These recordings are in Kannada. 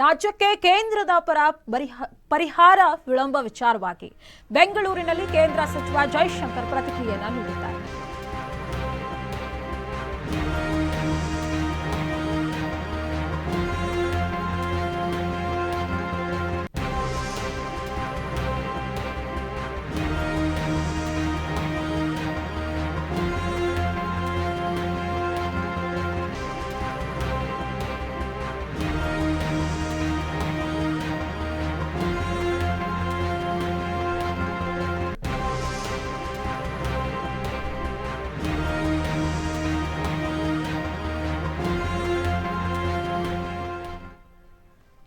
ರಾಜ್ಯಕ್ಕೆ ಕೇಂದ್ರದ ಪರ ಪರಿಹಾರ ವಿಳಂಬ ವಿಚಾರವಾಗಿ ಬೆಂಗಳೂರಿನಲ್ಲಿ ಕೇಂದ್ರ ಸಚಿವ ಜೈಶಂಕರ್ ಪ್ರತಿಕ್ರಿಯೆಯನ್ನು ನೀಡಿದ್ದಾರೆ.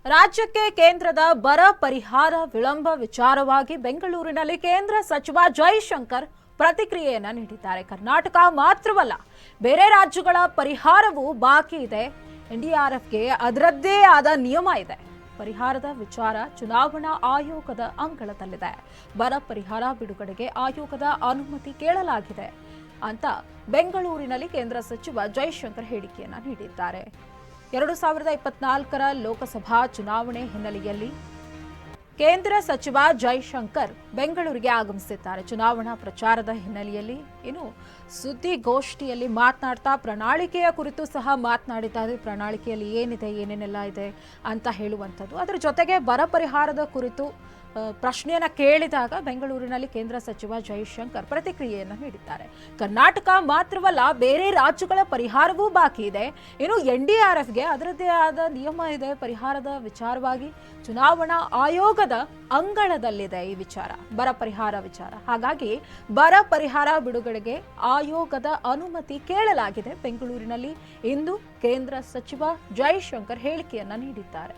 ರಾಜ್ಯಕ್ಕೆ ಕೇಂದ್ರದ ಬರ ಪರಿಹಾರ ವಿಳಂಬ ವಿಚಾರವಾಗಿ ಬೆಂಗಳೂರಿನಲ್ಲಿ ಕೇಂದ್ರ ಸಚಿವ ಜೈಶಂಕರ್ ಪ್ರತಿಕ್ರಿಯೆಯನ್ನು ನೀಡಿದ್ದಾರೆ. ಕರ್ನಾಟಕ ಮಾತ್ರವಲ್ಲ, ಬೇರೆ ರಾಜ್ಯಗಳ ಪರಿಹಾರವೂ ಬಾಕಿ ಇದೆ. ಎನ್ಡಿಆರ್ಎಫ್ಗೆ ಅದರದ್ದೇ ಆದ ನಿಯಮ ಇದೆ. ಪರಿಹಾರದ ವಿಚಾರ ಚುನಾವಣಾ ಆಯೋಗದ ಅಂಗಳದಲ್ಲಿದೆ. ಬರ ಪರಿಹಾರ ಬಿಡುಗಡೆಗೆ ಆಯೋಗದ ಅನುಮತಿ ಕೇಳಲಾಗಿದೆ ಅಂತ ಬೆಂಗಳೂರಿನಲ್ಲಿ ಕೇಂದ್ರ ಸಚಿವ ಜೈಶಂಕರ್ ಹೇಳಿಕೆಯನ್ನು ನೀಡಿದ್ದಾರೆ. 2024ರ ಲೋಕಸಭಾ ಚುನಾವಣೆ ಹಿನ್ನೆಲೆಯಲ್ಲಿ ಕೇಂದ್ರ ಸಚಿವ ಜೈಶಂಕರ್ ಬೆಂಗಳೂರಿಗೆ ಆಗಮಿಸಿದ್ದಾರೆ. ಚುನಾವಣಾ ಪ್ರಚಾರದ ಹಿನ್ನೆಲೆಯಲ್ಲಿ ಸುದ್ದಿಗೋಷ್ಠಿಯಲ್ಲಿ ಮಾತನಾಡ್ತಾ ಪ್ರಣಾಳಿಕೆಯ ಕುರಿತು ಸಹ ಮಾತನಾಡಿದ್ದಾರೆ. ಪ್ರಣಾಳಿಕೆಯಲ್ಲಿ ಏನಿದೆ, ಏನೇನೆಲ್ಲ ಇದೆ ಅಂತ ಹೇಳುವಂಥದ್ದು. ಅದರ ಜೊತೆಗೆ ಬರ ಪರಿಹಾರದ ಕುರಿತು ಪ್ರಶ್ನೆಯನ್ನ ಕೇಳಿದಾಗ ಬೆಂಗಳೂರಿನಲ್ಲಿ ಕೇಂದ್ರ ಸಚಿವ ಜೈಶಂಕರ್ ಪ್ರತಿಕ್ರಿಯೆಯನ್ನು ನೀಡಿದ್ದಾರೆ. ಕರ್ನಾಟಕ ಮಾತ್ರವಲ್ಲ, ಬೇರೆ ರಾಜ್ಯಗಳ ಪರಿಹಾರವೂ ಬಾಕಿ ಇದೆ. ಎನ್ಡಿಆರ್ಎಫ್ಗೆ ಅದರದ್ದೇ ಆದ ನಿಯಮ ಇದೆ. ಪರಿಹಾರದ ವಿಚಾರವಾಗಿ ಚುನಾವಣಾ ಆಯೋಗದ ಅಂಗಳದಲ್ಲಿದೆ ಈ ವಿಚಾರ, ಬರ ಪರಿಹಾರ ವಿಚಾರ. ಹಾಗಾಗಿ ಬರ ಪರಿಹಾರ ಬಿಡುಗಡೆಗೆ ಆಯೋಗದ ಅನುಮತಿ ಕೇಳಲಾಗಿದೆ. ಬೆಂಗಳೂರಿನಲ್ಲಿ ಇಂದು ಕೇಂದ್ರ ಸಚಿವ ಜೈಶಂಕರ್ ಹೇಳಿಕೆಯನ್ನ ನೀಡಿದ್ದಾರೆ.